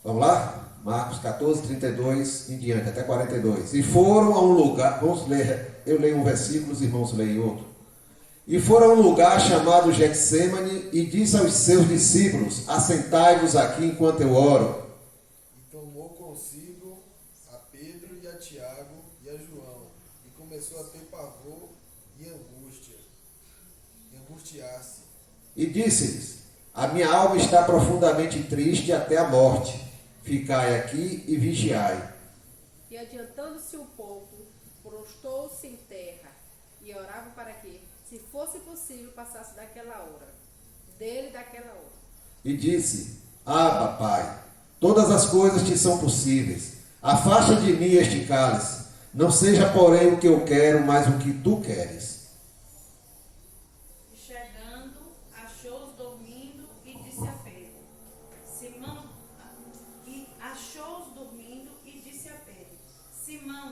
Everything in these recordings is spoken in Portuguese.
Vamos lá? Marcos 14, 32 em diante, até 42. E foram a um lugar, vamos ler, eu leio um versículo, os irmãos leem outro. E foram a um lugar chamado Getsêmani e disse aos seus discípulos: assentai-vos aqui enquanto eu oro. E tomou consigo a Pedro e a Tiago e a João, e começou a ter pavor e angústia, e angustiar-se. E disse-lhes: a minha alma está profundamente triste até a morte. Ficai aqui e vigiai. E adiantando-se um pouco, prostou-se em terra e orava para que, se fosse possível, passasse daquela hora. E disse: Abba, Pai, todas as coisas te são possíveis. Afasta de mim este cálice. Não seja, porém, o que eu quero, mas o que tu queres. E chegando, achou-os dormindo e disse a Pedro: Simão,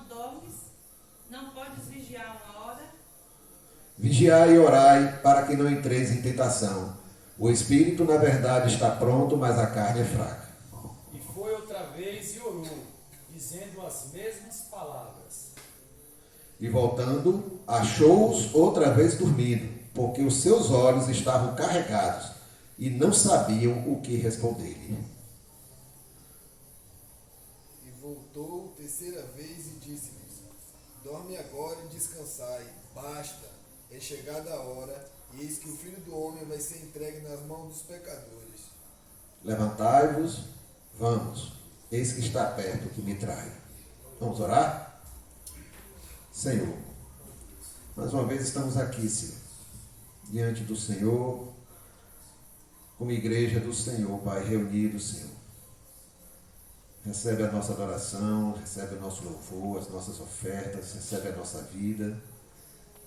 dormes? Não podes vigiar uma hora? Vigiai e orai, para que não entreis em tentação. O espírito, na verdade, está pronto, mas a carne é fraca. E foi outra vez e orou, dizendo as mesmas palavras. E voltando, achou-os outra vez dormindo, porque os seus olhos estavam carregados e não sabiam o que responder-lhe. E voltou terceira vez e disse-lhes: dorme agora e descansai, basta, é chegada a hora, e eis que o Filho do Homem vai ser entregue nas mãos dos pecadores. Levantai-vos, vamos, eis que está perto o que me trai. Vamos orar? Senhor, mais uma vez estamos aqui, Senhor, diante do Senhor, como igreja do Senhor, Pai, reunidos, Senhor. Recebe a nossa adoração, recebe o nosso louvor, as nossas ofertas, recebe a nossa vida.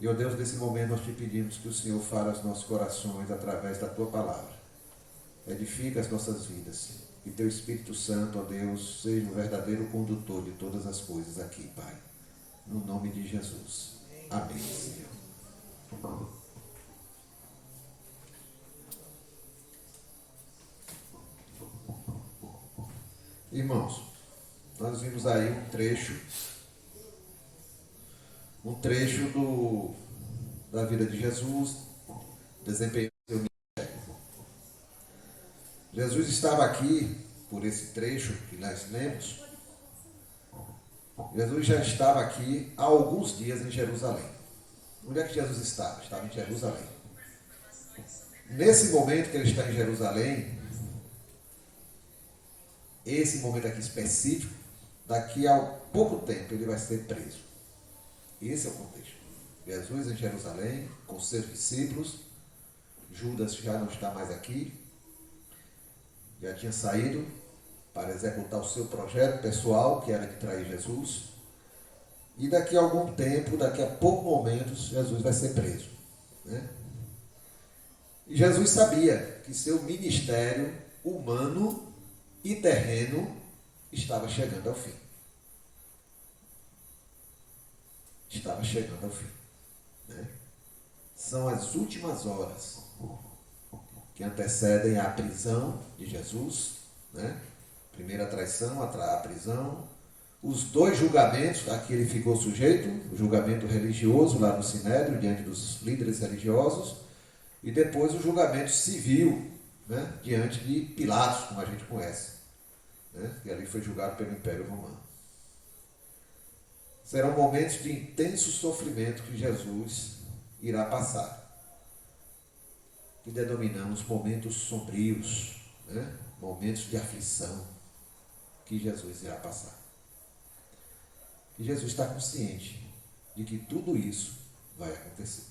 E, ó Deus, nesse momento nós te pedimos que o Senhor fale aos nossos corações através da Tua palavra. Edifica as nossas vidas, Senhor. Que Teu Espírito Santo, ó Deus, seja o verdadeiro condutor de todas as coisas aqui, Pai. No nome de Jesus. Amém, Senhor. Irmãos, nós vimos aí um trecho da vida de Jesus, desempenhando seu ministério. Jesus estava aqui, por esse trecho que nós lemos, Jesus já estava aqui há alguns dias em Jerusalém. Onde é que Jesus estava? Estava em Jerusalém. Nesse momento que ele está em Jerusalém, esse momento aqui específico, daqui a pouco tempo ele vai ser preso. Esse é o contexto. Jesus em Jerusalém, com seus discípulos. Judas já não está mais aqui. Já tinha saído para executar o seu projeto pessoal, que era de trair Jesus. E daqui a algum tempo, daqui a poucos momentos, Jesus vai ser preso, né? E Jesus sabia que seu ministério humano e terreno estava chegando ao fim. Estava chegando ao fim, né? São as últimas horas que antecedem a prisão de Jesus, né? Primeira traição, a prisão, os dois julgamentos a que ele ficou sujeito, o julgamento religioso lá no Sinédrio, diante dos líderes religiosos, e depois o julgamento civil, né? Diante de Pilatos, como a gente conhece, né? Que ali foi julgado pelo Império Romano. Serão momentos de intenso sofrimento que Jesus irá passar, que denominamos momentos sombrios, né? Momentos de aflição que Jesus irá passar. E Jesus está consciente de que tudo isso vai acontecer.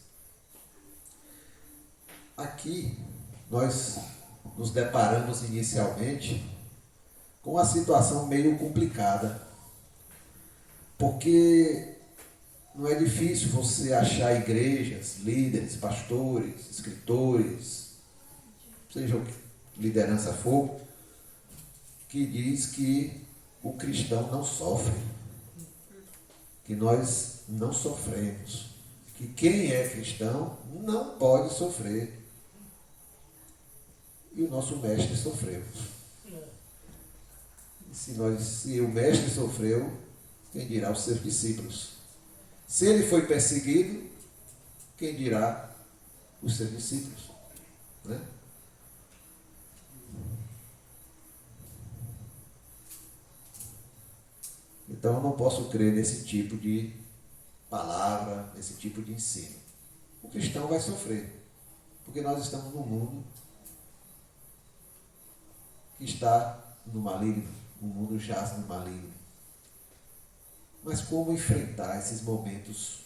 Aqui nós nos deparamos inicialmente com uma situação meio complicada, porque não é difícil você achar igrejas, líderes, pastores, escritores, seja o que liderança for, que diz que o cristão não sofre, que nós não sofremos, que quem é cristão não pode sofrer. E o nosso mestre sofreu. Se o mestre sofreu, quem dirá os seus discípulos? Se ele foi perseguido, quem dirá os seus discípulos? Né? Então eu não posso crer nesse tipo de palavra, nesse tipo de ensino. O cristão vai sofrer, porque nós estamos num mundo que está no maligno, o mundo jaz no maligno. Mas como enfrentar esses momentos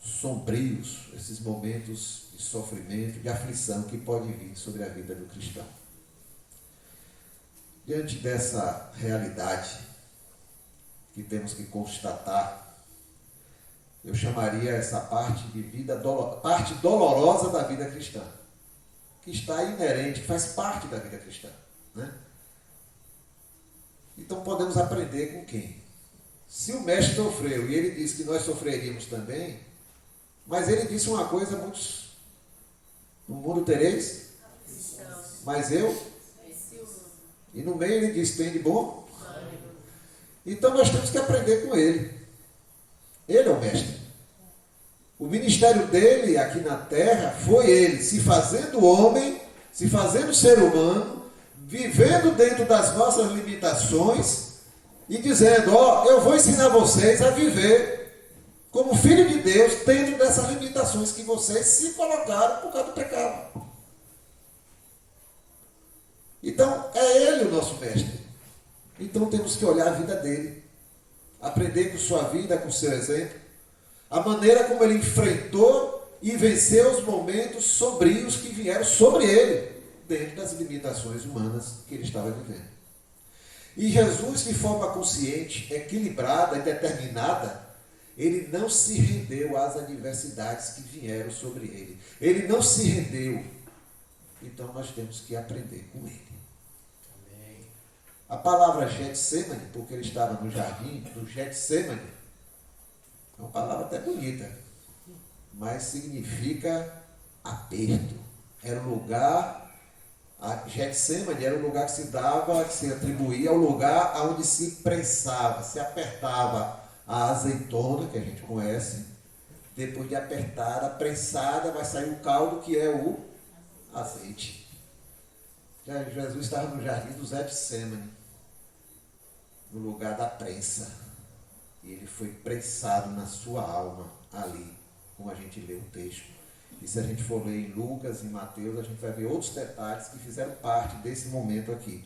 sombrios, esses momentos de sofrimento, de aflição que pode vir sobre a vida do cristão? Diante dessa realidade que temos que constatar, eu chamaria essa parte de vida, parte dolorosa da vida cristã, que está inerente, que faz parte da vida cristã, né? Então podemos aprender com quem? Se o mestre sofreu e ele disse que nós sofreríamos também, mas ele disse uma coisa: muitos no mundo tereis, mas eu, e no meio ele disse: tem de bom. Então nós temos que aprender com ele. Ele é o mestre. O ministério dele aqui na terra foi ele se fazendo homem, se fazendo ser humano, vivendo dentro das nossas limitações e dizendo: ó, eu vou ensinar vocês a viver como filho de Deus dentro dessas limitações que vocês se colocaram por causa do pecado. Então é ele o nosso mestre. Então temos que olhar a vida dele, aprender com sua vida, com seu exemplo, a maneira como ele enfrentou e venceu os momentos sombrios que vieram sobre ele, dentro das limitações humanas que ele estava vivendo. E Jesus, de forma consciente, equilibrada e determinada, ele não se rendeu às adversidades que vieram sobre ele. Ele não se rendeu. Então nós temos que aprender com ele. A palavra Getsemane, porque ele estava no jardim do Getsemane, é uma palavra até bonita, mas significa aperto. Era um lugar, a Getsemane era um lugar que se dava, que se atribuía ao lugar onde se prensava, se apertava a azeitona, que a gente conhece. Depois de apertada, prensada, vai sair o caldo, que é o azeite. Jesus estava no jardim do Getsemane, no lugar da prensa, e ele foi prensado na sua alma ali, como a gente lê o texto. E se a gente for ler em Lucas e Mateus, a gente vai ver outros detalhes que fizeram parte desse momento aqui.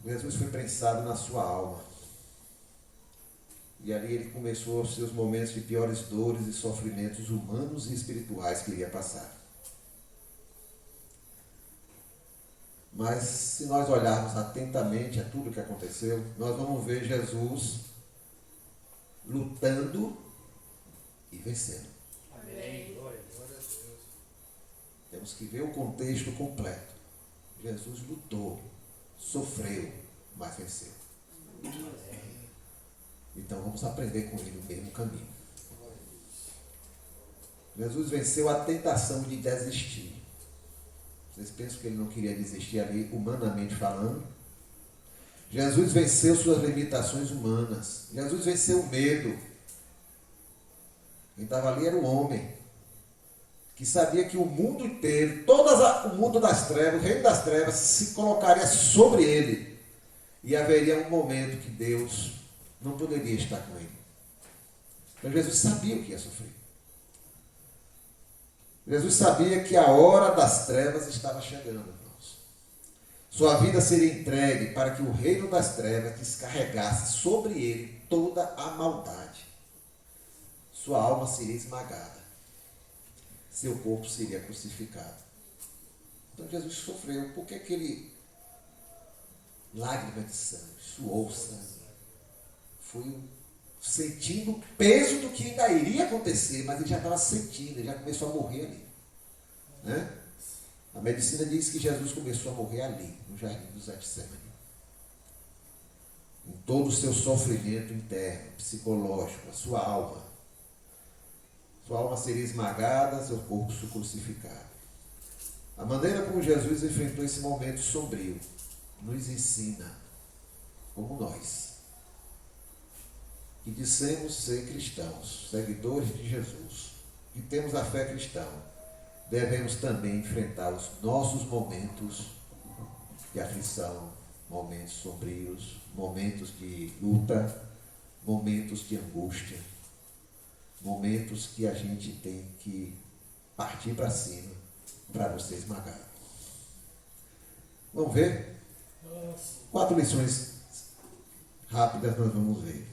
Jesus foi prensado na sua alma, e ali ele começou os seus momentos de piores dores e sofrimentos humanos e espirituais que iria passar. Mas se nós olharmos atentamente a tudo que aconteceu, nós vamos ver Jesus lutando e vencendo. Amém. Glória a Deus. Temos que ver o contexto completo. Jesus lutou, sofreu, mas venceu. Então vamos aprender com ele o mesmo caminho. Jesus venceu a tentação de desistir. Vocês pensam que ele não queria desistir ali, humanamente falando? Jesus venceu suas limitações humanas. Jesus venceu o medo. Quem estava ali era o homem, que sabia que o mundo inteiro, o mundo das trevas, o reino das trevas, se colocaria sobre ele. E haveria um momento que Deus não poderia estar com ele. Então Jesus sabia o que ia sofrer. Jesus sabia que a hora das trevas estava chegando, irmãos. Sua vida seria entregue para que o reino das trevas descarregasse sobre ele toda a maldade. Sua alma seria esmagada. Seu corpo seria crucificado. Então Jesus sofreu. Por que aquele lágrima de sangue, suou sangue? Foi sentindo o peso do que ainda iria acontecer, mas ele já estava sentindo, ele já começou a morrer ali. Né? A medicina diz que Jesus começou a morrer ali, no jardim do Getsemane. Em todo o seu sofrimento interno, psicológico, a sua alma. Sua alma seria esmagada, seu corpo crucificado. A maneira como Jesus enfrentou esse momento sombrio nos ensina, como nós, que dissemos ser cristãos, seguidores de Jesus, que temos a fé cristã, devemos também enfrentar os nossos momentos de aflição, momentos sombrios, momentos de luta, momentos de angústia, momentos que a gente tem que partir para cima para não ser esmagado. Vamos ver? 4 lições rápidas nós vamos ver.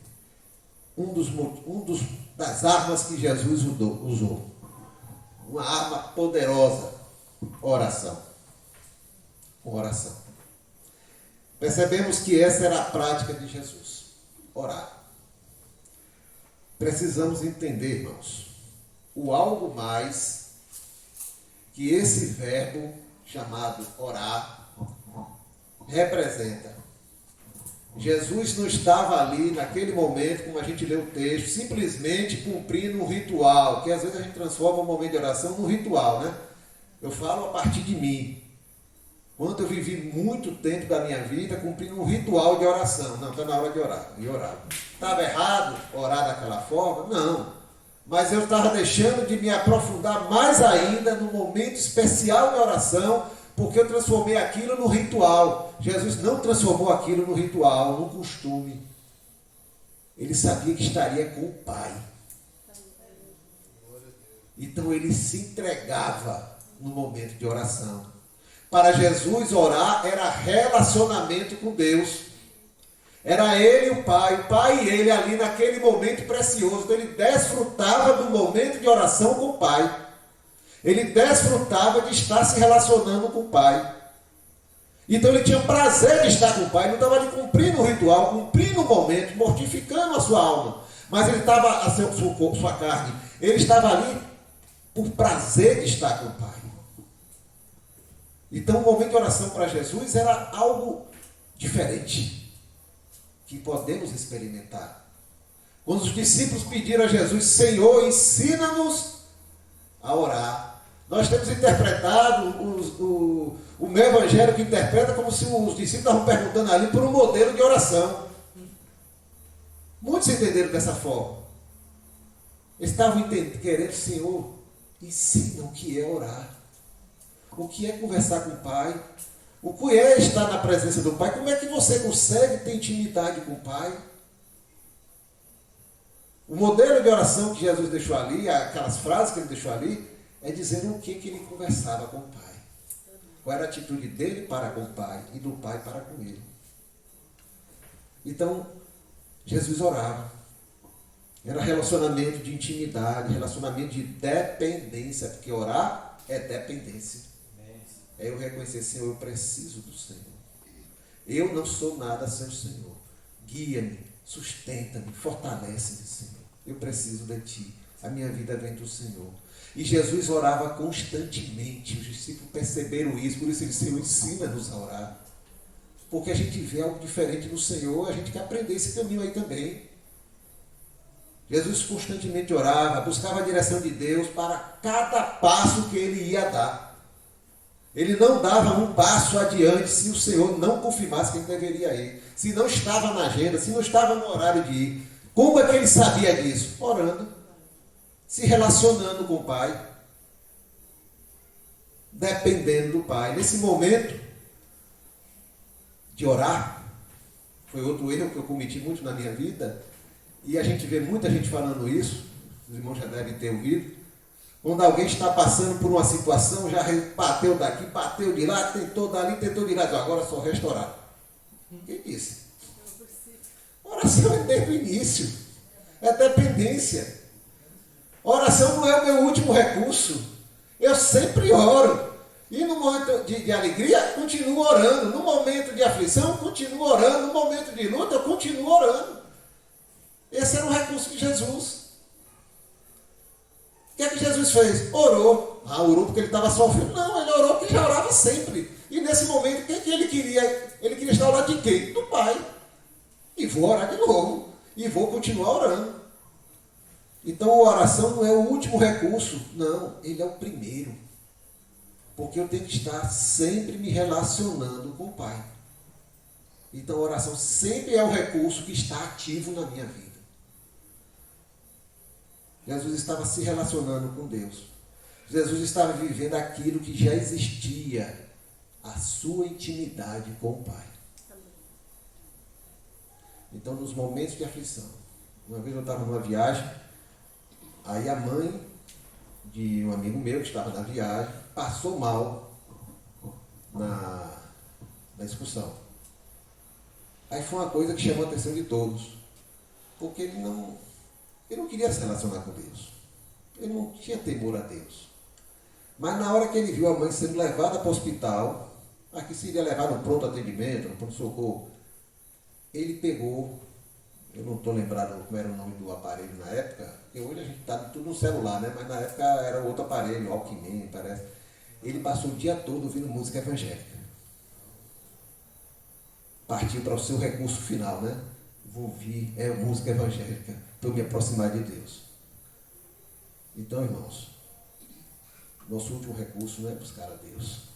Das armas que Jesus usou. Uma arma poderosa, oração. Oração. Percebemos que essa era a prática de Jesus, orar. Precisamos entender, irmãos, o algo mais que esse verbo chamado orar representa. Jesus não estava ali naquele momento, como a gente lê o texto, simplesmente cumprindo um ritual, que às vezes a gente transforma o momento de oração num ritual, né? Eu falo a partir de mim. Quando eu vivi muito tempo da minha vida cumprindo um ritual de oração. Não, está na hora de orar. E orava. Estava errado orar daquela forma? Não. Mas eu estava deixando de me aprofundar mais ainda no momento especial de oração, porque eu transformei aquilo no ritual. Jesus não transformou aquilo no ritual, no costume. Ele sabia que estaria com o Pai. Então ele se entregava no momento de oração. Para Jesus, orar era relacionamento com Deus. Era ele e o Pai e ele ali naquele momento precioso. Então ele desfrutava do momento de oração com o Pai. Ele desfrutava de estar se relacionando com o Pai. Então ele tinha prazer de estar com o Pai. Ele não estava ali cumprindo o ritual, cumprindo o momento, mortificando a sua alma. Mas ele estava, sua carne, ele estava ali por prazer de estar com o Pai. Então o momento de oração para Jesus era algo diferente, que podemos experimentar. Quando os discípulos pediram a Jesus: Senhor, ensina-nos a orar. Nós temos interpretado, o meu evangelho que interpreta como se os discípulos estavam perguntando ali por um modelo de oração. Muitos entenderam dessa forma. Eles estavam querendo: Senhor, ensina o que é orar. O que é conversar com o Pai? O que é estar na presença do Pai? Como é que você consegue ter intimidade com o Pai? O modelo de oração que Jesus deixou ali, aquelas frases que ele deixou ali, é dizer o que ele conversava com o Pai. Qual era a atitude dele para com o Pai e do Pai para com ele. Então, Jesus orava. Era relacionamento de intimidade, relacionamento de dependência, porque orar é dependência. É eu reconhecer: Senhor, eu preciso do Senhor. Eu não sou nada sem o Senhor. Guia-me, sustenta-me, fortalece-me, Senhor. Eu preciso de Ti. A minha vida vem do Senhor. E Jesus orava constantemente. Os discípulos perceberam isso. Por isso ele disse: Senhor, ensina-nos a orar. Porque a gente vê algo diferente no Senhor. A gente quer aprender esse caminho aí também. Jesus constantemente orava, buscava a direção de Deus para cada passo que ele ia dar. Ele não dava um passo adiante se o Senhor não confirmasse que ele deveria ir. Se não estava na agenda, se não estava no horário de ir. Como é que ele sabia disso? Orando, se relacionando com o Pai, dependendo do Pai. Nesse momento de orar, foi outro erro que eu cometi muito na minha vida, e a gente vê muita gente falando isso, os irmãos já devem ter ouvido. Quando alguém está passando por uma situação, já bateu daqui, bateu de lá, tentou dali, tentou de lá, diz: agora só resta orar. Quem disse? Oração é desde o início. É dependência. Oração não é o meu último recurso. Eu sempre oro. E no momento de alegria, continuo orando. No momento de aflição, continuo orando. No momento de luta, eu continuo orando. Esse era o recurso de Jesus. O que é que Jesus fez? Orou. Orou porque ele estava sofrendo? Não, ele orou porque já orava sempre. E nesse momento, o que ele queria? Ele queria estar ao lado de quem? Do Pai. E vou orar de novo. E vou continuar orando. Então a oração não é o último recurso. Não, ele é o primeiro. Porque eu tenho que estar sempre me relacionando com o Pai. Então a oração sempre é um recurso que está ativo na minha vida. Jesus estava se relacionando com Deus. Jesus estava vivendo aquilo que já existia, a sua intimidade com o Pai. Então, nos momentos de aflição, uma vez eu estava numa viagem, aí a mãe de um amigo meu que estava na viagem passou mal na excursão. Aí foi uma coisa que chamou a atenção de todos, porque ele não queria se relacionar com Deus. Ele não tinha temor a Deus. Mas na hora que ele viu a mãe sendo levada para o hospital, aqui seria levado no pronto atendimento, no pronto-socorro, ele pegou, eu não estou lembrado como era o nome do aparelho na época, porque hoje a gente está tudo no celular, né? Mas na época era outro aparelho, Walkman, parece. Ele passou o dia todo ouvindo música evangélica. Partiu para o seu recurso final, né? Vou ouvir música evangélica para eu me aproximar de Deus. Então, irmãos, nosso último recurso não é buscar a Deus.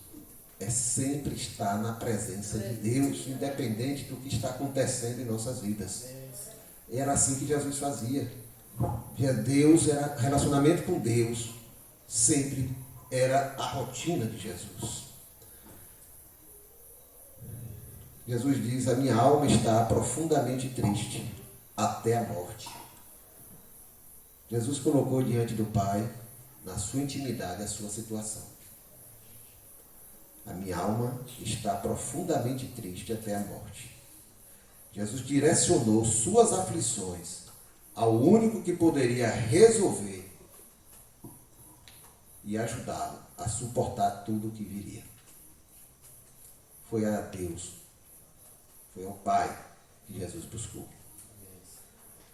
É sempre estar na presença de Deus, independente do que está acontecendo em nossas vidas. Era assim que Jesus fazia. Deus era relacionamento com Deus, sempre era a rotina de Jesus. Jesus diz: a minha alma está profundamente triste até a morte. Jesus colocou diante do Pai, na sua intimidade, a sua situação. A minha alma está profundamente triste até a morte. Jesus direcionou suas aflições ao único que poderia resolver e ajudá-lo a suportar tudo o que viria. Foi a Deus, foi ao Pai que Jesus buscou.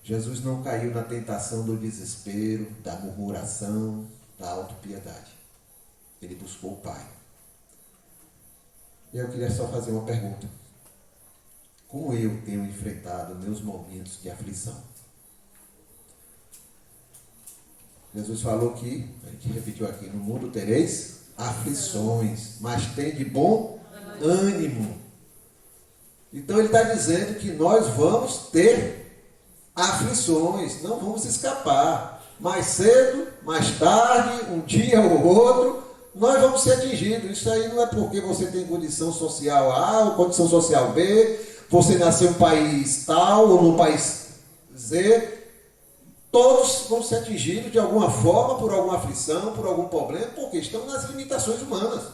Jesus não caiu na tentação do desespero, da murmuração, da autopiedade. Ele buscou o Pai. E eu queria só fazer uma pergunta. Como eu tenho enfrentado meus momentos de aflição? Jesus falou que, a gente repetiu aqui, no mundo tereis aflições, mas tem de bom ânimo. Então ele está dizendo que nós vamos ter aflições, não vamos escapar. Mais cedo, mais tarde, um dia ou outro, nós vamos ser atingidos. Isso aí não é porque você tem condição social A ou condição social B, você nasceu em um país tal ou no país Z. Todos vão ser atingidos de alguma forma, por alguma aflição, por algum problema, porque estão nas limitações humanas.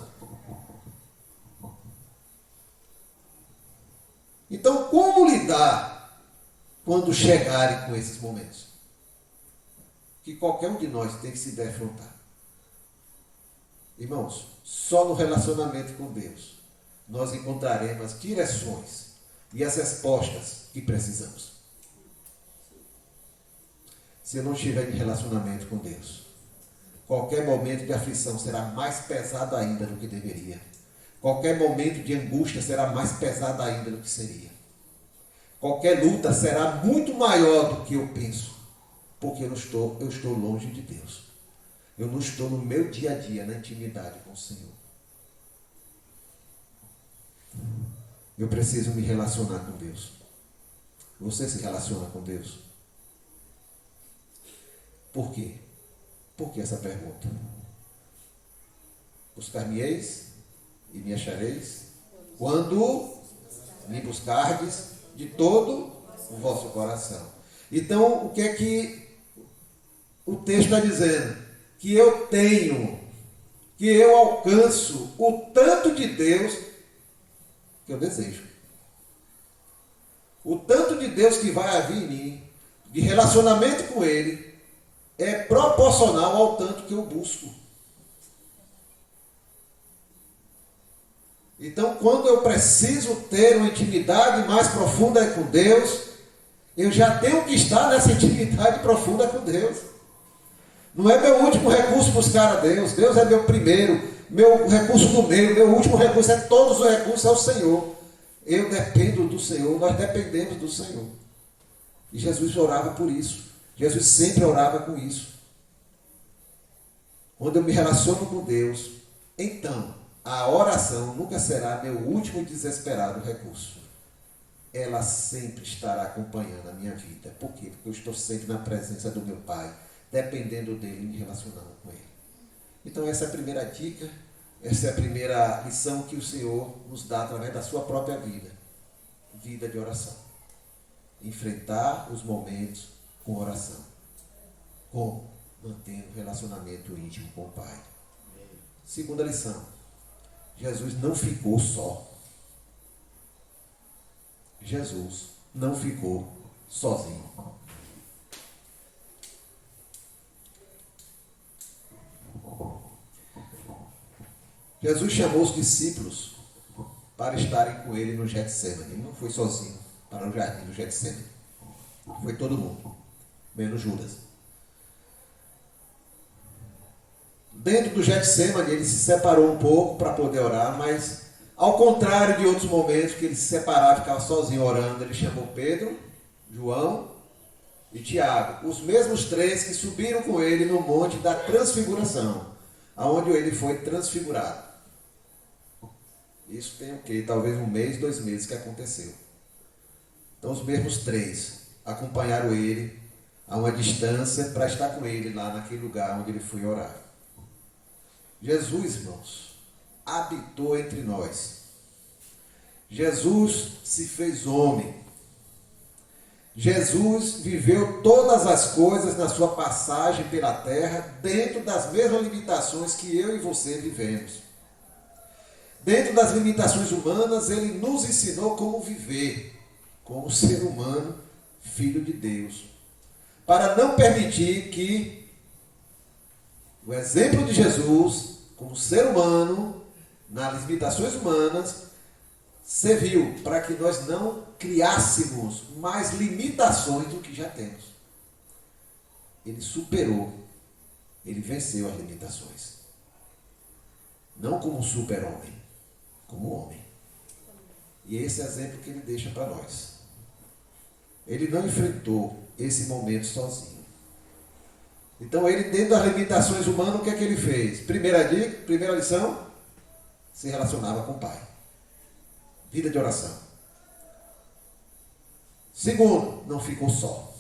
Então, como lidar quando chegarem com esses momentos? Que qualquer um de nós tem que se defrontar. Irmãos, só no relacionamento com Deus nós encontraremos as direções e as respostas que precisamos. Se eu não estiver em relacionamento com Deus, qualquer momento de aflição será mais pesado ainda do que deveria. Qualquer momento de angústia será mais pesado ainda do que seria. Qualquer luta será muito maior do que eu penso, porque eu estou longe de Deus. Eu não estou no meu dia a dia, na intimidade com o Senhor. Eu preciso me relacionar com Deus. Você se relaciona com Deus? Por quê? Por que essa pergunta? Buscar-me-eis e me achareis quando me buscardes de todo o vosso coração. Então, o que é que o texto está dizendo? Que eu tenho, que eu alcanço o tanto de Deus que eu desejo. O tanto de Deus que vai haver em mim, de relacionamento com Ele, é proporcional ao tanto que eu busco. Então, quando eu preciso ter uma intimidade mais profunda com Deus, eu já tenho que estar nessa intimidade profunda com Deus. Não é meu último recurso buscar a Deus. Deus é meu primeiro, meu recurso do meio, meu último recurso é todos os recursos é o Senhor. Eu dependo do Senhor, nós dependemos do Senhor. E Jesus orava por isso. Jesus sempre orava com isso. Quando eu me relaciono com Deus, então a oração nunca será meu último e desesperado recurso. ela sempre estará acompanhando a minha vida. Por quê? Porque eu estou sempre na presença do meu Pai, dependendo dele, me relacionando com ele. Então essa é a primeira dica, essa é a primeira lição que o Senhor nos dá através da sua própria vida. Vida de oração. Enfrentar os momentos com oração. Como? Mantendo um relacionamento íntimo com o Pai. Segunda lição. Jesus não ficou só. Jesus não ficou sozinho. Jesus chamou os discípulos para estarem com ele no Getsemane. Ele não foi sozinho para o jardim do Getsemane. Foi todo mundo, menos Judas. Dentro do Getsemane, ele se separou um pouco para poder orar, mas ao contrário de outros momentos que ele se separava e ficava sozinho orando, ele chamou Pedro, João e Tiago, os mesmos três que subiram com ele no monte da transfiguração, aonde ele foi transfigurado. Isso tem o quê? Talvez 1 mês, 2 meses que aconteceu. Então os mesmos três acompanharam ele a uma distância para estar com ele lá naquele lugar onde ele foi orar. Jesus, irmãos, habitou entre nós. Jesus se fez homem. Jesus viveu todas as coisas na sua passagem pela terra dentro das mesmas limitações que eu e você vivemos. Dentro das limitações humanas, ele nos ensinou como viver como ser humano, filho de Deus, para não permitir que o exemplo de Jesus, como ser humano, nas limitações humanas, serviu para que nós não criássemos mais limitações do que já temos. Ele superou, ele venceu as limitações. Não como super-homem, como homem. E esse é o exemplo que ele deixa para nós. Ele não enfrentou esse momento sozinho. Então ele, dentro das limitações humanas, o que é que ele fez? Primeira dica, primeira lição, se relacionava com o Pai. Vida de oração. Segundo, não ficou só.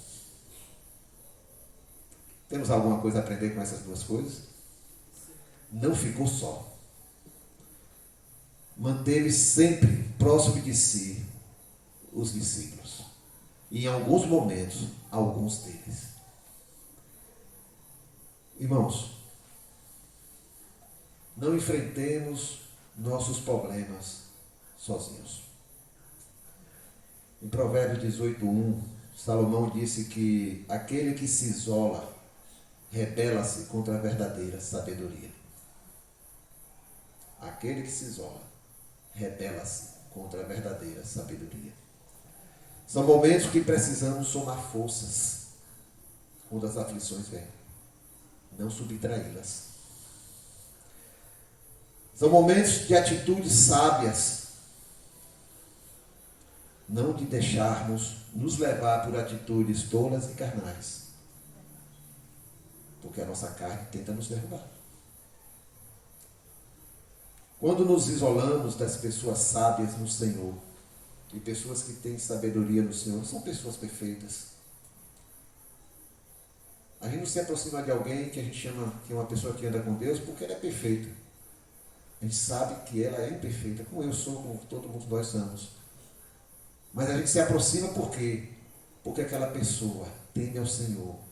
Temos alguma coisa a aprender com essas duas coisas? Não ficou só. Manteve sempre próximo de si os discípulos. E em alguns momentos, alguns deles. Irmãos, não enfrentemos nossos problemas sozinhos. Em Provérbios 18:1, Salomão disse que aquele que se isola rebela-se contra a verdadeira sabedoria. Aquele que se isola rebela-se contra a verdadeira sabedoria. São momentos que precisamos somar forças quando as aflições vêm, não subtraí-las. São momentos de atitudes sábias, não de deixarmos nos levar por atitudes tolas e carnais, porque a nossa carne tenta nos derrubar. Quando nos isolamos das pessoas sábias no Senhor, e pessoas que têm sabedoria no Senhor, são pessoas perfeitas. A gente não se aproxima de alguém que a gente chama que é uma pessoa que anda com Deus porque ela é perfeita. A gente sabe que ela é imperfeita, como eu sou, como todo mundo nós somos. Mas a gente se aproxima por quê? Porque aquela pessoa teme ao Senhor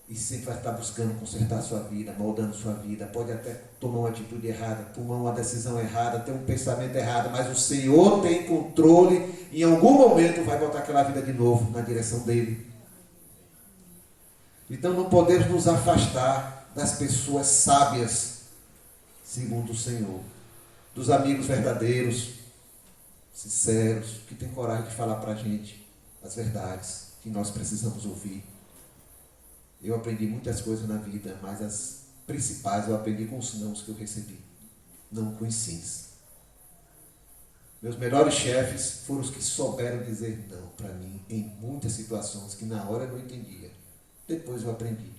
e sempre vai estar buscando consertar a sua vida, moldando sua vida. Pode até tomar uma atitude errada, tomar uma decisão errada, ter um pensamento errado, mas o Senhor tem controle e em algum momento vai botar aquela vida de novo na direção dele. Então não podemos nos afastar das pessoas sábias, segundo o Senhor, dos amigos verdadeiros, sinceros, que têm coragem de falar para a gente as verdades que nós precisamos ouvir. Eu aprendi muitas coisas na vida, mas as principais eu aprendi com os nãos que eu recebi, não com os sims. Meus melhores chefes foram os que souberam dizer não para mim em muitas situações que na hora eu não entendia. Depois eu aprendi.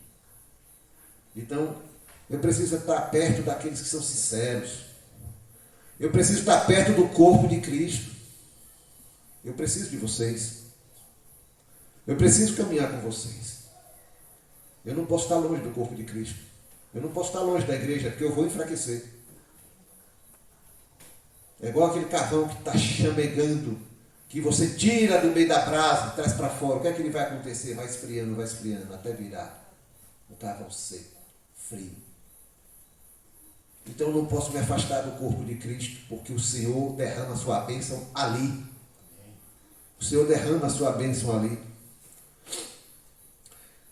Então, eu preciso estar perto daqueles que são sinceros. Eu preciso estar perto do corpo de Cristo. Eu preciso de vocês. Eu preciso caminhar com vocês. Eu não posso estar longe do corpo de Cristo. Eu não posso estar longe da igreja, porque eu vou enfraquecer. É igual aquele carvão que está chamegando, que você tira do meio da brasa, traz para fora. O que é que ele vai acontecer? Vai esfriando, até virar um carvão seco, frio. Então eu não posso me afastar do corpo de Cristo, porque o Senhor derrama a sua bênção ali. O Senhor derrama a sua bênção ali.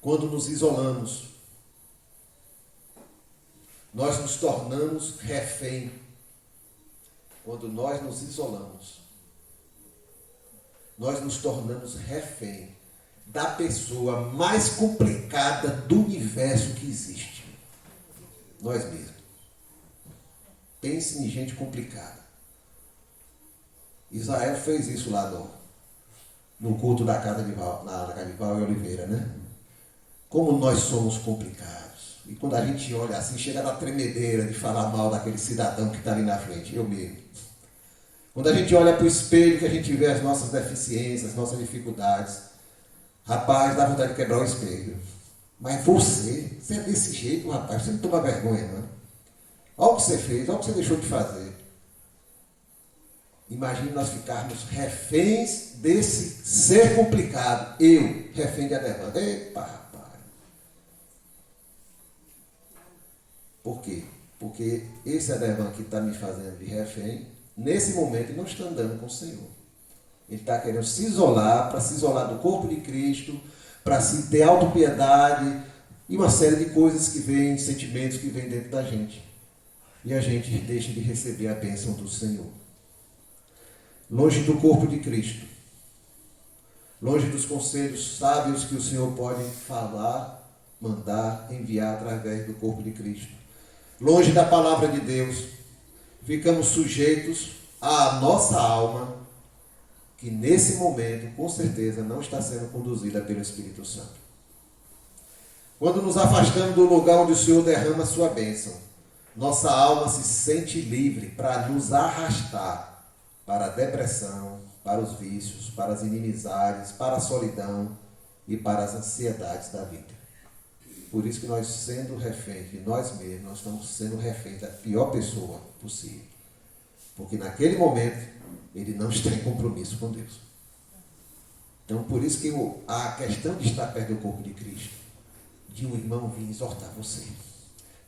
Quando nos isolamos, nós nos tornamos refém. Quando nós nos isolamos, nós nos tornamos refém da pessoa mais complicada do universo que existe. Nós mesmos. Pense em gente complicada. Israel fez isso lá no culto da casa de Val, na Val e Oliveira, né? Como nós somos complicados. E quando a gente olha assim, chega na tremedeira de falar mal daquele cidadão que está ali na frente, eu mesmo. Quando a gente olha para o espelho, que a gente vê as nossas deficiências, as nossas dificuldades, rapaz, dá vontade de quebrar o espelho. Mas você é desse jeito, rapaz, você não toma vergonha, não. Olha o que você fez, olha o que você deixou de fazer. Imagine nós ficarmos reféns desse ser complicado. Eu, refém de Adevan. Epa, rapaz. Por quê? Porque esse Adevan que está me fazendo de refém, nesse momento ele não está andando com o Senhor. Ele está querendo se isolar, para se isolar do corpo de Cristo, para se ter autopiedade e uma série de coisas que vêm, sentimentos que vêm dentro da gente. E a gente deixa de receber a bênção do Senhor. Longe do corpo de Cristo. Longe dos conselhos sábios que o Senhor pode falar, mandar, enviar através do corpo de Cristo. Longe da palavra de Deus. Ficamos sujeitos à nossa alma, que nesse momento, com certeza, não está sendo conduzida pelo Espírito Santo. Quando nos afastamos do lugar onde o Senhor derrama a sua bênção, nossa alma se sente livre para nos arrastar para a depressão, para os vícios, para as inimizades, para a solidão e para as ansiedades da vida. Por isso que nós, sendo reféns de nós mesmos, nós estamos sendo reféns da pior pessoa possível. Porque naquele momento, ele não está em compromisso com Deus. Então, por isso que a questão de estar perto do corpo de Cristo, de um irmão vir exortar você,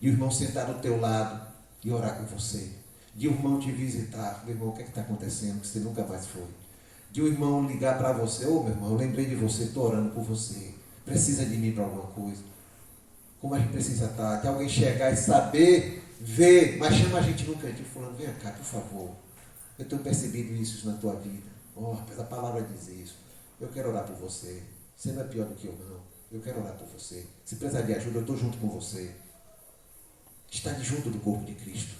de um irmão sentar do teu lado e orar com você, de um irmão te visitar, meu irmão, o que é que está acontecendo, que você nunca mais foi, de um irmão ligar para você, ô meu irmão, eu lembrei de você, estou orando por você, precisa de mim para alguma coisa. Como a gente precisa estar, que alguém chegar e saber, ver, mas chama a gente no cantinho, falando, vem cá, por favor, eu tenho percebido isso na tua vida, rapaz, a palavra diz isso, eu quero orar por você, você não é pior do que eu não, eu quero orar por você, se precisar de ajuda, eu estou junto com você. Está junto do corpo de Cristo,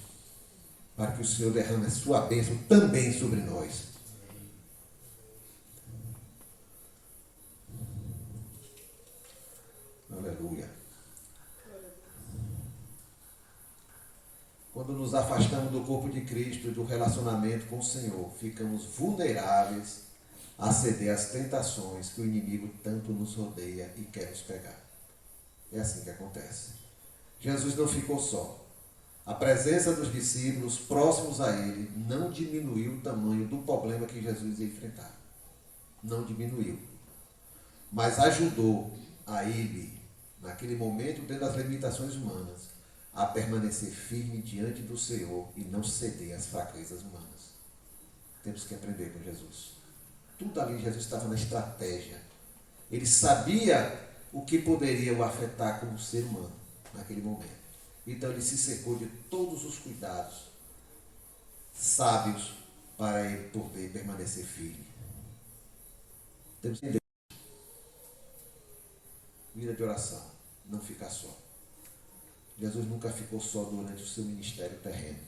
para que o Senhor derrame a sua bênção também sobre nós. Aleluia. Quando nos afastamos do corpo de Cristo e do relacionamento com o Senhor, ficamos vulneráveis a ceder às tentações que o inimigo tanto nos rodeia e quer nos pegar. É assim que acontece. Jesus não ficou só. A presença dos discípulos próximos a ele não diminuiu o tamanho do problema que Jesus ia enfrentar. Não diminuiu. Mas ajudou a ele, naquele momento, dentro das limitações humanas, a permanecer firme diante do Senhor e não ceder às fraquezas humanas. Temos que aprender com Jesus. Tudo ali Jesus estava na estratégia. Ele sabia o que poderia o afetar como ser humano naquele momento. Então ele se cercou de todos os cuidados sábios para ele poder permanecer firme. Temos que entender. Vida de oração, não ficar só. Jesus nunca ficou só durante o seu ministério terreno.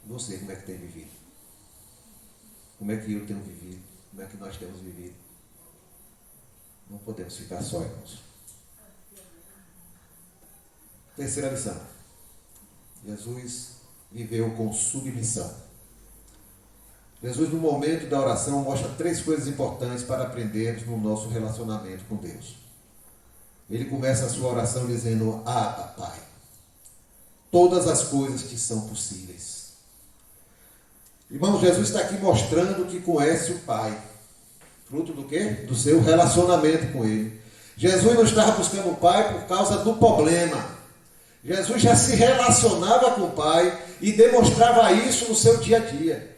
Você, como é que tem vivido? Como é que eu tenho vivido? Como é que nós temos vivido? Não podemos ficar só, irmãos. Terceira lição. Jesus viveu com submissão. Jesus, no momento da oração, mostra 3 coisas importantes para aprendermos no nosso relacionamento com Deus. Ele começa a sua oração dizendo: Abba, Pai, todas as coisas te são possíveis. Irmão, Jesus está aqui mostrando que conhece o Pai. Fruto do quê? Do seu relacionamento com Ele. Jesus não estava buscando o Pai por causa do problema. Jesus já se relacionava com o Pai e demonstrava isso no seu dia a dia.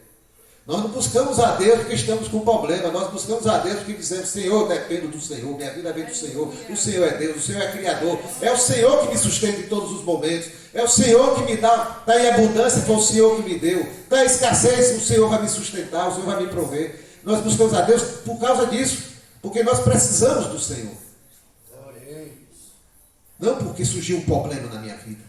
Nós não buscamos a Deus porque estamos com problema. Nós buscamos a Deus porque dizemos: Senhor, dependo do Senhor, minha vida vem do Senhor. O Senhor é Deus, o Senhor é Criador. É o Senhor que me sustenta em todos os momentos. É o Senhor que me dá. Está em abundância, foi o Senhor que me deu. Está em escassez, o Senhor vai me sustentar, o Senhor vai me prover. Nós buscamos a Deus por causa disso, porque nós precisamos do Senhor. Não porque surgiu um problema na minha vida.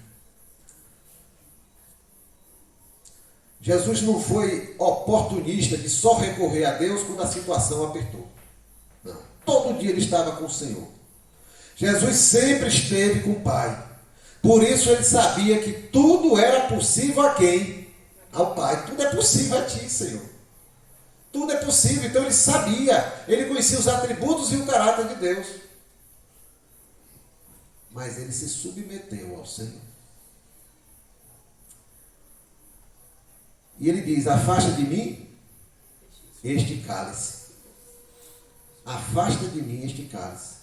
Jesus não foi oportunista de só recorrer a Deus quando a situação apertou. Não. Todo dia ele estava com o Senhor. Jesus sempre esteve com o Pai. Por isso ele sabia que tudo era possível a quem? Ao Pai. Tudo é possível a ti, Senhor. Tudo é possível. Então ele sabia. Ele conhecia os atributos e o caráter de Deus. Mas ele se submeteu ao Senhor. E ele diz: afasta de mim este cálice. Afasta de mim este cálice.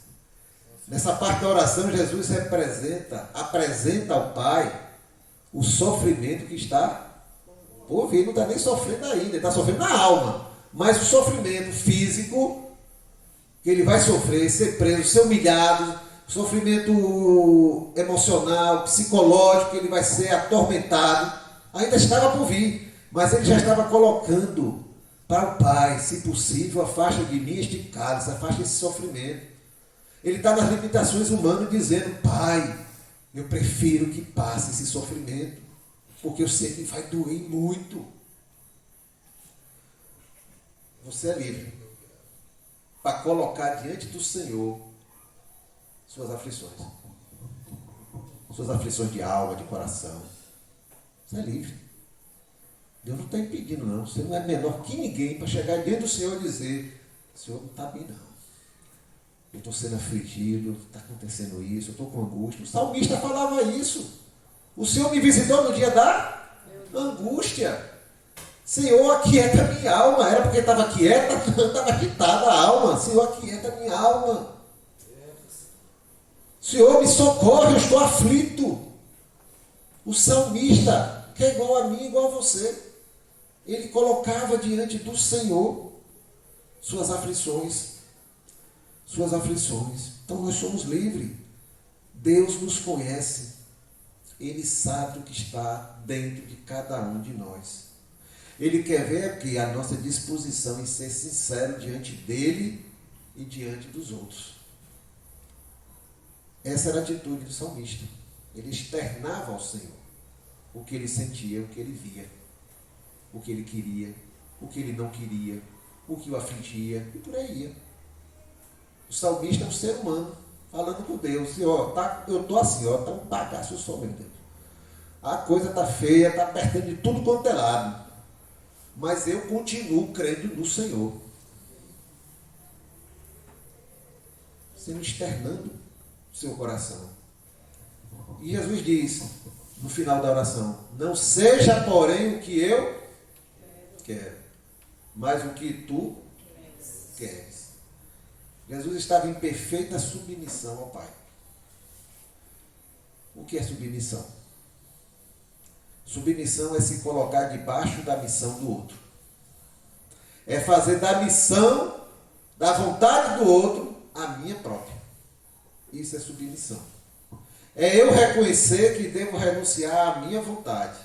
Nessa parte da oração, Jesus apresenta ao Pai o sofrimento que está por vir. Não está nem sofrendo ainda, ele está sofrendo na alma. Mas o sofrimento físico que ele vai sofrer, ser preso, ser humilhado, sofrimento emocional, psicológico, que ele vai ser atormentado, ainda estava por vir. Mas ele já estava colocando para o Pai: se possível, afasta de mim este cálice, afasta esse sofrimento. Ele está nas limitações humanas dizendo: Pai, eu prefiro que passe esse sofrimento, porque eu sei que vai doer muito. Você é livre para colocar diante do Senhor suas aflições de alma, de coração. Você é livre. Deus não está impedindo, não. Você não é menor que ninguém para chegar diante do Senhor e dizer: Senhor, não está bem, não. Eu estou sendo afligido, está acontecendo isso, eu estou com angústia. O salmista falava isso. O Senhor me visitou no dia da angústia. Senhor, aquieta a minha alma. Era porque estava quieta, estava agitada a alma. Senhor, aquieta a minha alma. Senhor, me socorre, eu estou aflito. O salmista, que é igual a mim, igual a você, ele colocava diante do Senhor suas aflições. Suas aflições. Então nós somos livres. Deus nos conhece. Ele sabe o que está dentro de cada um de nós. Ele quer ver aqui a nossa disposição em ser sincero diante dele e diante dos outros. Essa era a atitude do salmista. Ele externava ao Senhor o que ele sentia, o que ele via, o que ele queria, o que ele não queria, o que o afligia, e por aí ia. O salmista é um ser humano, falando com Deus: e, ó, eu estou assim, ó, está um bagaço só, meu Deus. A coisa está feia, está apertando de tudo quanto é lado. Mas eu continuo crendo no Senhor. Sendo externando o seu coração. E Jesus diz, no final da oração: não seja, porém, o que eu quero, mas o que tu queres. Jesus estava em perfeita submissão ao Pai. O que é submissão? Submissão é se colocar debaixo da missão do outro. É fazer da missão, da vontade do outro, a minha própria. Isso é submissão. É eu reconhecer que devo renunciar à minha vontade.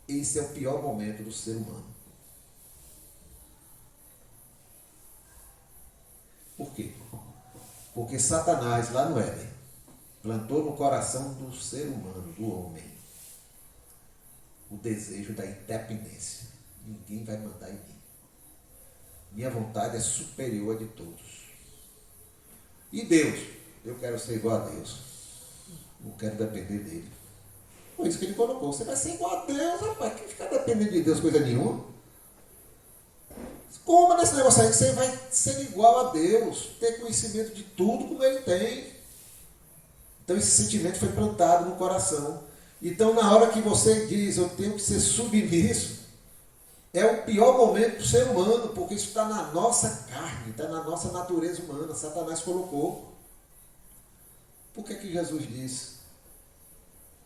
Esse é o pior momento do ser humano. Por quê? Porque Satanás, lá no Éden, plantou no coração do ser humano, do homem, o desejo da independência. Ninguém vai mandar em mim. Minha vontade é superior a de todos. E Deus? Eu quero ser igual a Deus. Não quero depender dele. Foi isso que ele colocou. Você vai ser igual a Deus, rapaz. Quem fica dependendo de Deus, coisa nenhuma? Coma nesse negócio aí que você vai ser igual a Deus, ter conhecimento de tudo como Ele tem. Então esse sentimento foi plantado no coração. Então na hora que você diz, eu tenho que ser submisso, é o pior momento do ser humano, porque isso está na nossa carne, está na nossa natureza humana. Satanás colocou. Por que Jesus disse?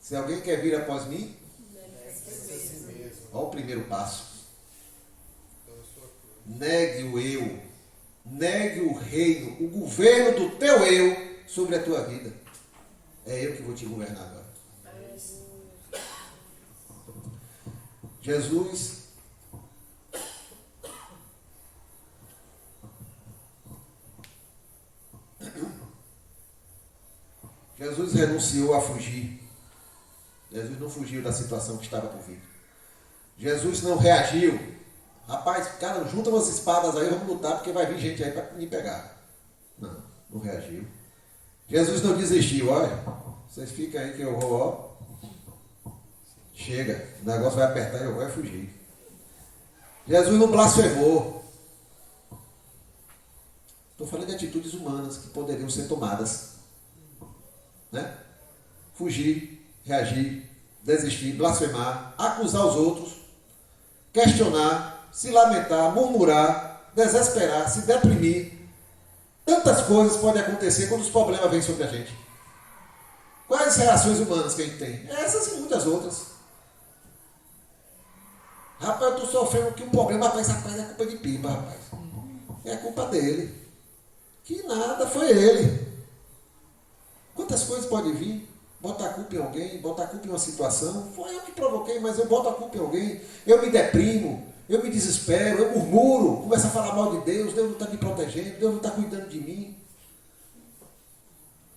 Se alguém quer vir após mim, Negue-se a si mesmo. olha o primeiro passo. Tome sua cruz. Negue o eu. Negue o reino, o governo do teu eu sobre a tua vida. É eu que vou te governar agora. Jesus renunciou a fugir. Jesus não fugiu da situação que estava por vir. Jesus não reagiu. Rapaz, cara, junta umas espadas aí, vamos lutar, porque vai vir gente aí para me pegar. Não, não reagiu. Jesus não desistiu. Olha, vocês ficam aí que eu vou, ó. Chega, o negócio vai apertar e eu vou fugir. Jesus não blasfemou. Estou falando de atitudes humanas que poderiam ser tomadas. Né? Fugir, reagir, desistir, blasfemar, acusar os outros, questionar, se lamentar, murmurar, desesperar, se deprimir. Tantas coisas podem acontecer quando os problemas vêm sobre a gente. Quais as reações humanas que a gente tem? Essas e muitas outras. Rapaz, eu estou sofrendo aqui um problema, rapaz é culpa de Pipa, rapaz. É culpa dele. Que nada, foi ele. Quantas coisas podem vir? Botar a culpa em alguém, botar a culpa em uma situação. Foi eu que provoquei, mas eu boto a culpa em alguém. Eu me deprimo, eu me desespero, eu murmuro, começo a falar mal de Deus. Deus não está me protegendo, Deus não está cuidando de mim.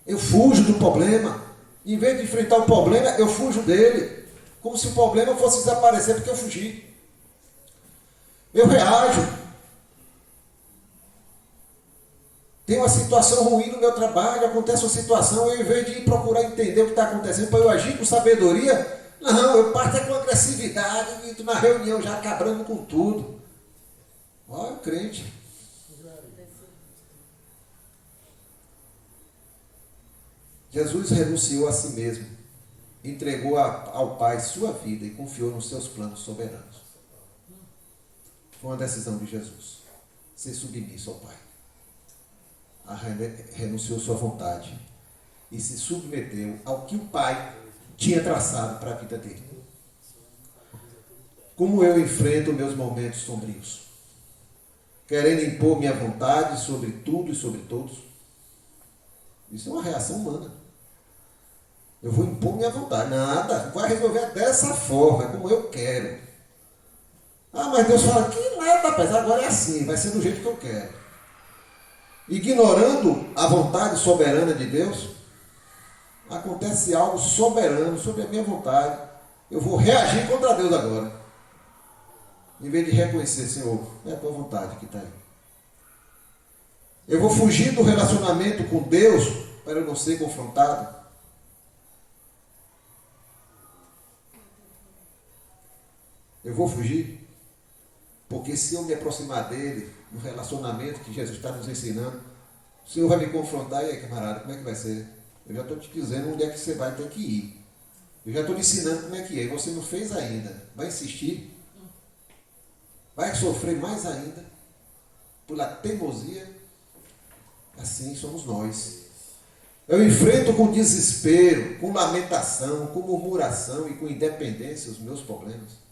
Eu fujo do problema. Em vez de enfrentar o problema, eu fujo dele. Como se o problema fosse desaparecer porque eu fugi. Eu reajo. Tem uma situação ruim no meu trabalho, acontece uma situação, eu, em vez de ir procurar entender o que está acontecendo, para eu agir com sabedoria, não, eu parto com agressividade, e entro na reunião já acabando com tudo. Olha o crente. Jesus renunciou a si mesmo, entregou ao Pai sua vida e confiou nos seus planos soberanos. Foi uma decisão de Jesus, ser submisso ao Pai. Renunciou sua vontade e se submeteu ao que o Pai tinha traçado para a vida dele. Como eu enfrento meus momentos sombrios? Querendo impor minha vontade sobre tudo e sobre todos? Isso é uma reação humana. Eu vou impor minha vontade. Nada, vai resolver dessa forma, é como eu quero. Ah, mas Deus fala que nada, rapaz, agora é assim, vai ser do jeito que eu quero. Ignorando a vontade soberana de Deus, acontece algo soberano sobre a minha vontade. Eu vou reagir contra Deus agora. Em vez de reconhecer, Senhor, é a tua vontade que está aí. Eu vou fugir do relacionamento com Deus para eu não ser confrontado. Eu vou fugir, porque se eu me aproximar dele, no relacionamento que Jesus está nos ensinando, o Senhor vai me confrontar, e aí, camarada, como é que vai ser? Eu já estou te dizendo onde é que você vai ter que ir. Eu já estou lhe ensinando como é que é, e você não fez ainda. Vai insistir? Vai sofrer mais ainda pela teimosia? Assim somos nós. Eu enfrento com desespero, com lamentação, com murmuração e com independência os meus problemas.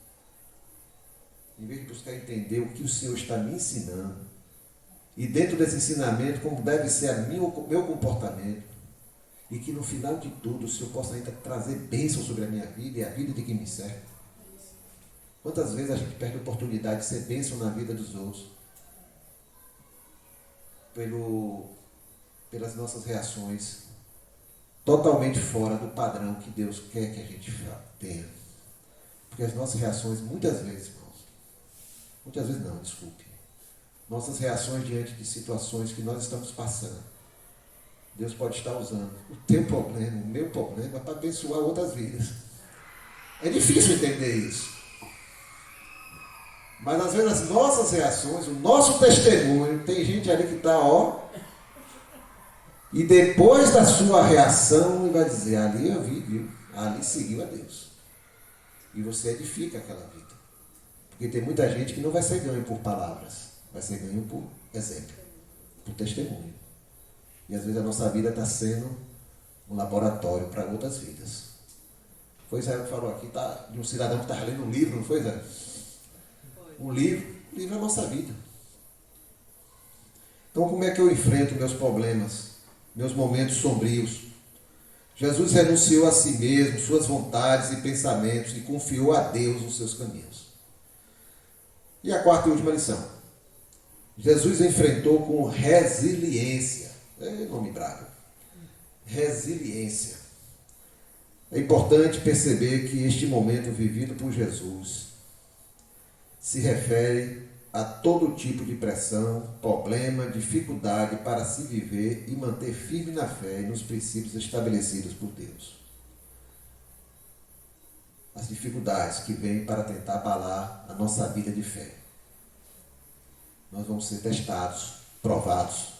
Em vez de buscar entender o que o Senhor está me ensinando, e dentro desse ensinamento, como deve ser o meu comportamento, e que no final de tudo o Senhor possa ainda trazer bênção sobre a minha vida e a vida de quem me serve. Quantas vezes a gente perde a oportunidade de ser bênção na vida dos outros, pelas nossas reações totalmente fora do padrão que Deus quer que a gente tenha. Porque as nossas reações, muitas vezes, nossas reações diante de situações que nós estamos passando, Deus pode estar usando o teu problema, o meu problema, para abençoar outras vidas. É difícil entender isso. Mas às vezes as nossas reações, o nosso testemunho, tem gente ali que está, ó, e depois da sua reação, ele vai dizer, ali eu vi, viu? Ali seguiu a Deus. E você edifica aquela vida. Porque tem muita gente que não vai ser ganho por palavras, vai ser ganho por exemplo, por testemunho. E às vezes a nossa vida está sendo um laboratório para outras vidas. Foi Zé que falou aqui, tá, de um cidadão que estava lendo um livro, não foi, Zé? Um livro é a nossa vida. Então como é que eu enfrento meus problemas, meus momentos sombrios? Jesus renunciou a si mesmo, suas vontades e pensamentos e confiou a Deus os seus caminhos. E a quarta e última lição. Jesus enfrentou com resiliência. É nome bravo. Resiliência. É importante perceber que este momento vivido por Jesus se refere a todo tipo de pressão, problema, dificuldade para se viver e manter firme na fé e nos princípios estabelecidos por Deus. As dificuldades que vêm para tentar abalar a nossa vida de fé. Nós vamos ser testados, provados.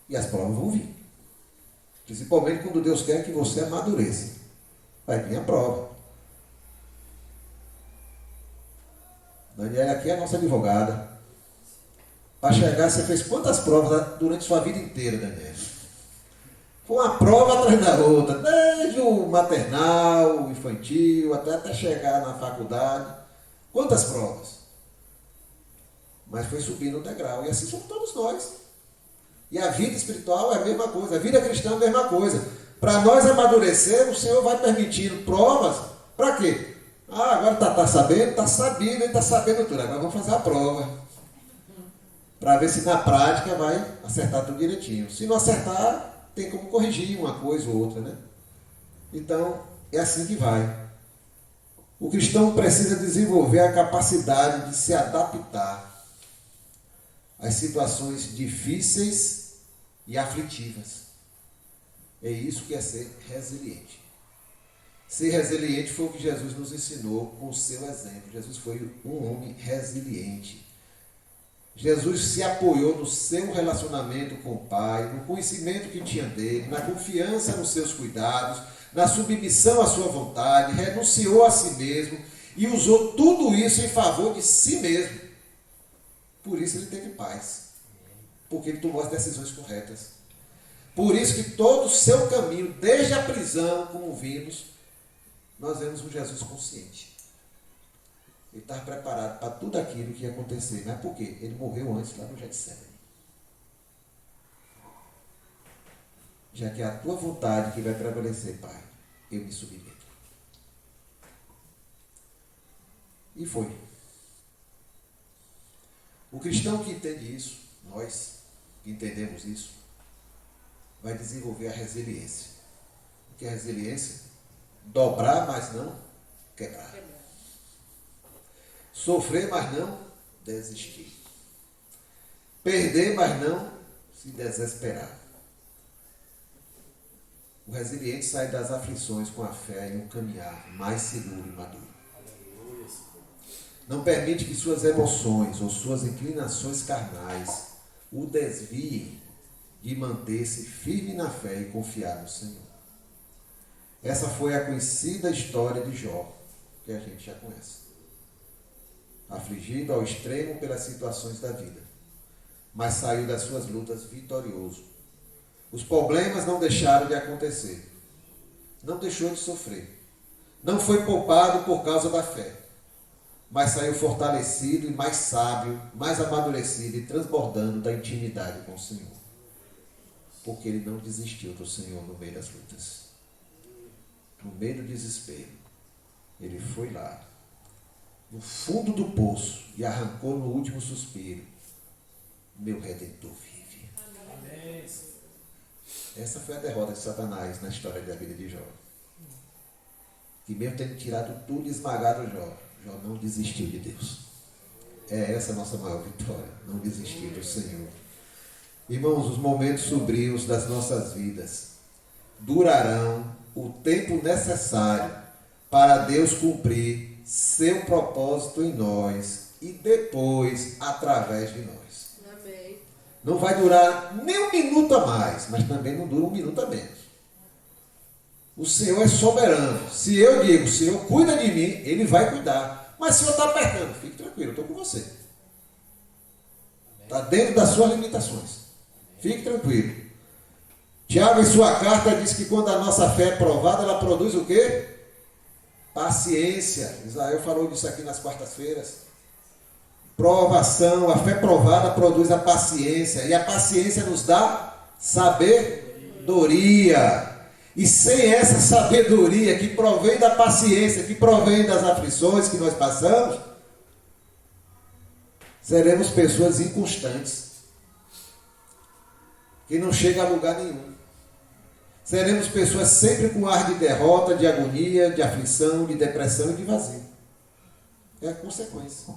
E as provas vão vir. Principalmente quando Deus quer que você amadureça. Vai vir a prova. Daniela aqui é a nossa advogada. Para chegar, você fez quantas provas durante sua vida inteira, Daniela? Foi uma prova atrás da outra, desde o maternal, o infantil, até chegar na faculdade. Quantas provas? Mas foi subindo o degrau. E assim somos todos nós. E a vida espiritual é a mesma coisa. A vida cristã é a mesma coisa. Para nós amadurecermos, o Senhor vai permitindo provas. Para quê? Agora está sabendo? Está sabendo, ele está sabendo tudo. Agora vamos fazer a prova. Para ver se na prática vai acertar tudo direitinho. Se não acertar, tem como corrigir uma coisa ou outra, né? Então, é assim que vai. O cristão precisa desenvolver a capacidade de se adaptar às situações difíceis e aflitivas. É isso que é ser resiliente. Ser resiliente foi o que Jesus nos ensinou com o seu exemplo. Jesus foi um homem resiliente. Jesus se apoiou no seu relacionamento com o Pai, no conhecimento que tinha dele, na confiança nos seus cuidados, na submissão à sua vontade, renunciou a si mesmo e usou tudo isso em favor de si mesmo. Por isso ele teve paz, porque ele tomou as decisões corretas. Por isso que todo o seu caminho, desde a prisão, como vimos, nós vemos um Jesus consciente. Ele estava preparado para tudo aquilo que ia acontecer. Mas por quê? Ele morreu antes lá no Getsemane. Já que é a tua vontade que vai prevalecer, Pai, eu me submeto. E foi. O cristão que entende isso, nós que entendemos isso, vai desenvolver a resiliência. O que é resiliência? Dobrar, mas não quebrar. Sofrer, mas não desistir. Perder, mas não se desesperar. O resiliente sai das aflições com a fé em um caminhar mais seguro e maduro. Não permite que suas emoções ou suas inclinações carnais o desviem de manter-se firme na fé e confiar no Senhor. Essa foi a conhecida história de Jó, que a gente já conhece. Afligido ao extremo pelas situações da vida, mas saiu das suas lutas vitorioso. Os problemas não deixaram de acontecer. Não deixou de sofrer. Não foi poupado por causa da fé, mas saiu fortalecido e mais sábio, mais amadurecido e transbordando da intimidade com o Senhor. Porque ele não desistiu do Senhor no meio das lutas. No meio do desespero, ele foi lá, no fundo do poço, e arrancou no último suspiro: meu Redentor vive. Amém. Essa foi a derrota de Satanás na história da vida de Jó. Que mesmo tendo tirado tudo e esmagado Jó, Jó não desistiu de Deus. É essa a nossa maior vitória, não desistir do Senhor. Irmãos, os momentos sombrios das nossas vidas durarão o tempo necessário para Deus cumprir seu propósito em nós e depois através de nós. Amém. Não vai durar nem um minuto a mais, mas também não dura um minuto a menos. O Senhor é soberano. Se eu digo, o Senhor cuida de mim, Ele vai cuidar. Mas se o Senhor está apertando, fique tranquilo, eu estou com você. Está dentro das suas limitações. Fique tranquilo. Tiago, em sua carta, diz que quando a nossa fé é provada, ela produz o quê? Paciência. Israel falou disso aqui nas quartas-feiras. Provação, a fé provada produz a paciência. E a paciência nos dá sabedoria. E sem essa sabedoria que provém da paciência, que provém das aflições que nós passamos, seremos pessoas inconstantes, que não chegam a lugar nenhum. Seremos pessoas sempre com ar de derrota, de agonia, de aflição, de depressão e de vazio. É a consequência.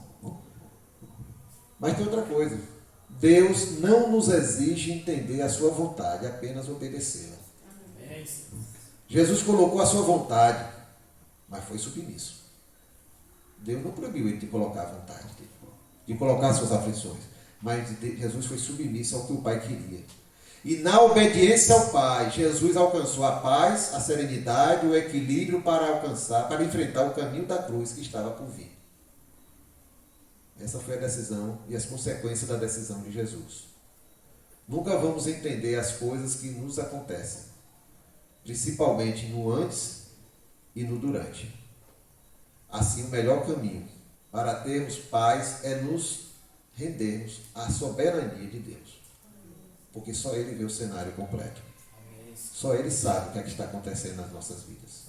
Mas tem outra coisa. Deus não nos exige entender a sua vontade, apenas obedecê-la. Jesus colocou a sua vontade, mas foi submisso. Deus não proibiu ele de colocar a vontade dele, de colocar as suas aflições. Mas Jesus foi submisso ao que o Pai queria. E na obediência ao Pai, Jesus alcançou a paz, a serenidade, o equilíbrio para enfrentar o caminho da cruz que estava por vir. Essa foi a decisão e as consequências da decisão de Jesus. Nunca vamos entender as coisas que nos acontecem, principalmente no antes e no durante. Assim, o melhor caminho para termos paz é nos rendermos à soberania de Deus. Porque só Ele vê o cenário completo. Só Ele sabe o que é que está acontecendo nas nossas vidas.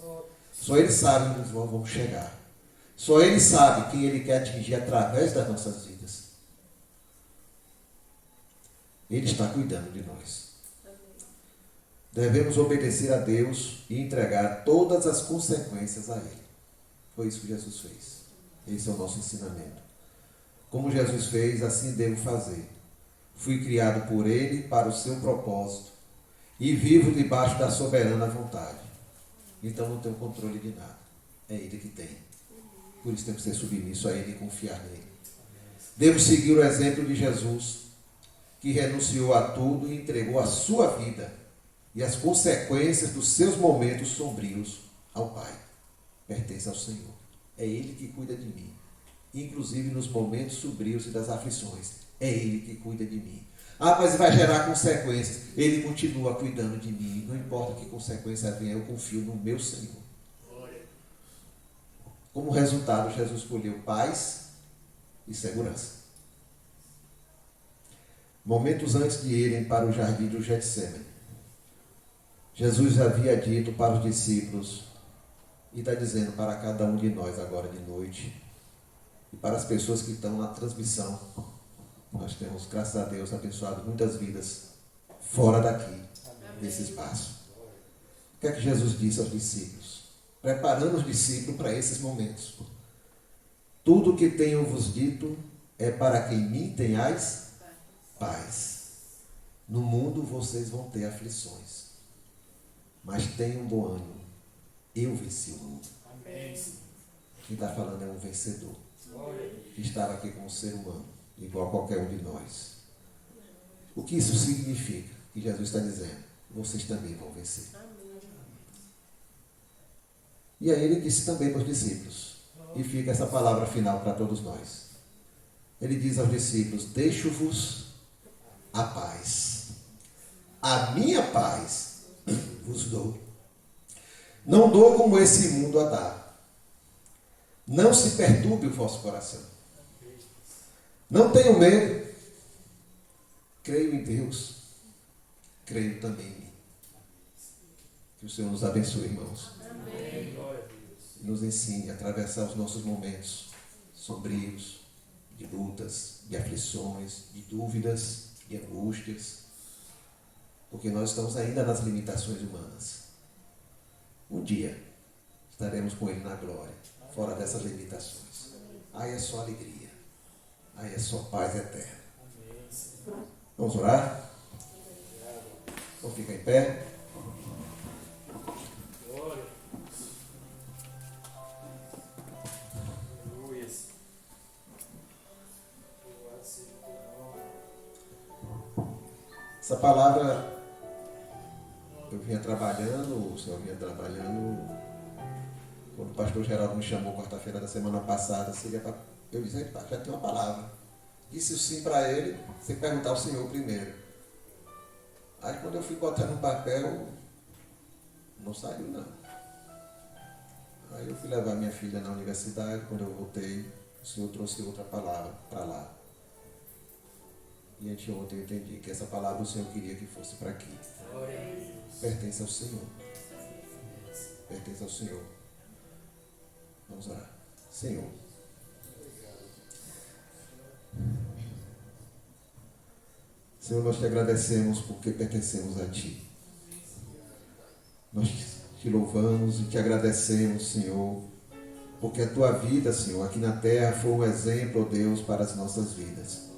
Só Ele sabe onde nós vamos chegar. Só Ele sabe quem Ele quer atingir através das nossas vidas. Ele está cuidando de nós. Devemos obedecer a Deus e entregar todas as consequências a Ele. Foi isso que Jesus fez. Esse é o nosso ensinamento. Como Jesus fez, assim devo fazer. Fui criado por Ele para o seu propósito e vivo debaixo da soberana vontade. Então não tenho controle de nada. É Ele que tem. Por isso temos que ser submisso a Ele e confiar nele. Devo seguir o exemplo de Jesus, que renunciou a tudo e entregou a sua vida e as consequências dos seus momentos sombrios ao Pai. Pertence ao Senhor. É Ele que cuida de mim, inclusive nos momentos sombrios e das aflições. É Ele que cuida de mim. Ah, mas vai gerar consequências. Ele continua cuidando de mim. Não importa que consequência venha, eu confio no meu Senhor. Como resultado, Jesus escolheu paz e segurança. Momentos antes de irem para o jardim do Getsemane, Jesus havia dito para os discípulos, e está dizendo para cada um de nós agora de noite, e para as pessoas que estão na transmissão. Nós temos, graças a Deus, abençoado muitas vidas fora daqui, desse espaço. O que é que Jesus disse aos discípulos? Preparando os discípulos para esses momentos. Tudo o que tenho-vos dito é para que em mim tenhais paz. No mundo vocês vão ter aflições, mas tenham bom ânimo. Eu venci o mundo. Amém. Quem está falando é um vencedor, que estava aqui como ser humano, igual a qualquer um de nós. O que isso significa? Que Jesus está dizendo, vocês também vão vencer. E aí ele disse também para os discípulos, e fica essa palavra final para todos nós. Ele diz aos discípulos, deixo-vos a paz. A minha paz vos dou. Não dou como esse mundo a dá. Não se perturbe o vosso coração. Não tenham medo. Creio em Deus. Creio também em mim. Que o Senhor nos abençoe, irmãos. Amém. E nos ensine a atravessar os nossos momentos sombrios, de lutas, de aflições, de dúvidas, de angústias. Porque nós estamos ainda nas limitações humanas. Um dia estaremos com Ele na glória, fora dessas limitações. Aí é só alegria. Aí é só paz eterna. Vamos orar? Vamos ficar em pé. Essa palavra eu vinha trabalhando, o Senhor vinha trabalhando. Quando o pastor Geraldo me chamou quarta-feira da semana passada, eu disse, já tem uma palavra. Disse sim para ele, sem perguntar ao Senhor primeiro. Aí quando eu fui botar no papel, não saiu não. Aí eu fui levar minha filha na universidade, quando eu voltei, o Senhor trouxe outra palavra para lá. E anteontem eu entendi que essa palavra o Senhor queria que fosse para aqui. Pertence ao Senhor. Pertence ao Senhor. Vamos orar. Senhor. Senhor, nós te agradecemos porque pertencemos a Ti. Nós te louvamos e te agradecemos, Senhor, porque a Tua vida, Senhor, aqui na terra foi um exemplo, ó Deus, para as nossas vidas.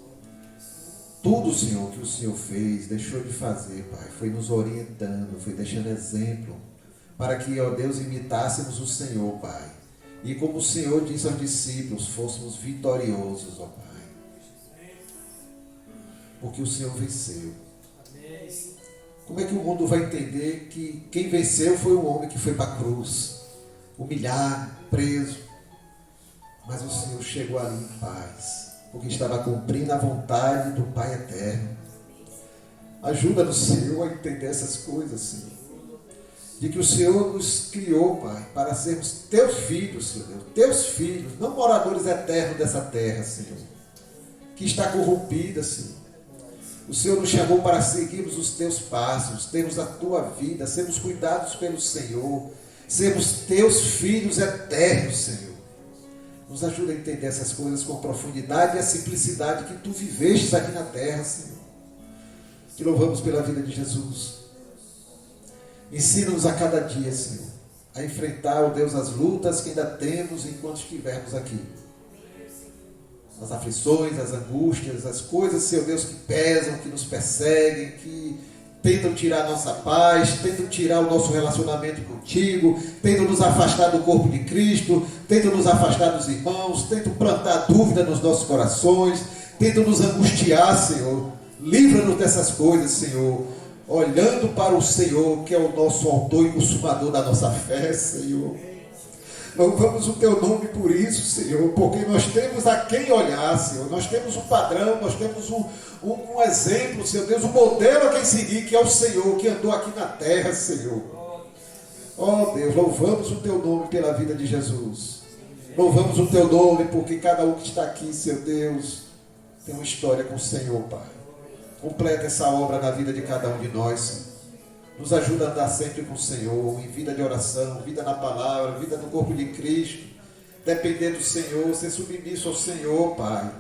Tudo, Senhor, que o Senhor fez, deixou de fazer, Pai, foi nos orientando, foi deixando exemplo, para que, ó Deus, imitássemos o Senhor, Pai. E como o Senhor disse aos discípulos, fôssemos vitoriosos, ó Pai. Porque o Senhor venceu. Como é que o mundo vai entender que quem venceu foi o homem que foi para a cruz, humilhado, preso, mas o Senhor chegou ali em paz, porque estava cumprindo a vontade do Pai eterno. Ajuda-nos, Senhor, a entender essas coisas, Senhor. De que o Senhor nos criou, Pai, para sermos teus filhos, Senhor Deus, teus filhos, não moradores eternos dessa terra, Senhor, que está corrompida, Senhor. O Senhor nos chamou para seguirmos os teus passos, termos a tua vida, sermos cuidados pelo Senhor, sermos teus filhos eternos, Senhor. Nos ajuda a entender essas coisas com a profundidade e a simplicidade que tu viveste aqui na terra, Senhor. Te louvamos pela vida de Jesus. Ensina-nos a cada dia, Senhor, a enfrentar, ó Deus, as lutas que ainda temos enquanto estivermos aqui. As aflições, as angústias, as coisas, Senhor Deus, que pesam, que nos perseguem, que tentam tirar a nossa paz, tentam tirar o nosso relacionamento contigo, tentam nos afastar do corpo de Cristo, tentam nos afastar dos irmãos, tentam plantar dúvida nos nossos corações, tentam nos angustiar, Senhor. Livra-nos dessas coisas, Senhor, olhando para o Senhor, que é o nosso autor e consumador da nossa fé, Senhor. Louvamos o teu nome por isso, Senhor, porque nós temos a quem olhar, Senhor. Nós temos um padrão, nós temos um exemplo, Senhor Deus, um modelo a quem seguir, que é o Senhor, que andou aqui na terra, Senhor. Oh Deus, louvamos o teu nome pela vida de Jesus. Louvamos o teu nome porque cada um que está aqui, Senhor Deus, tem uma história com o Senhor, Pai. Completa essa obra na vida de cada um de nós, Senhor. Nos ajuda a andar sempre com o Senhor, em vida de oração, vida na palavra, vida no corpo de Cristo. Depender do Senhor, ser submisso ao Senhor, Pai.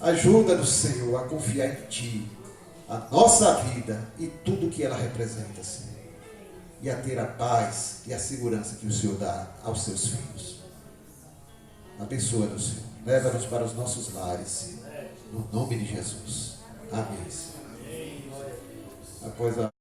Ajuda-nos, Senhor, a confiar em Ti, a nossa vida e tudo que ela representa, Senhor. E a ter a paz e a segurança que o Senhor dá aos seus filhos. Abençoa-nos, Senhor. Leva-nos para os nossos lares, Senhor. No nome de Jesus. Amém, Senhor. Após a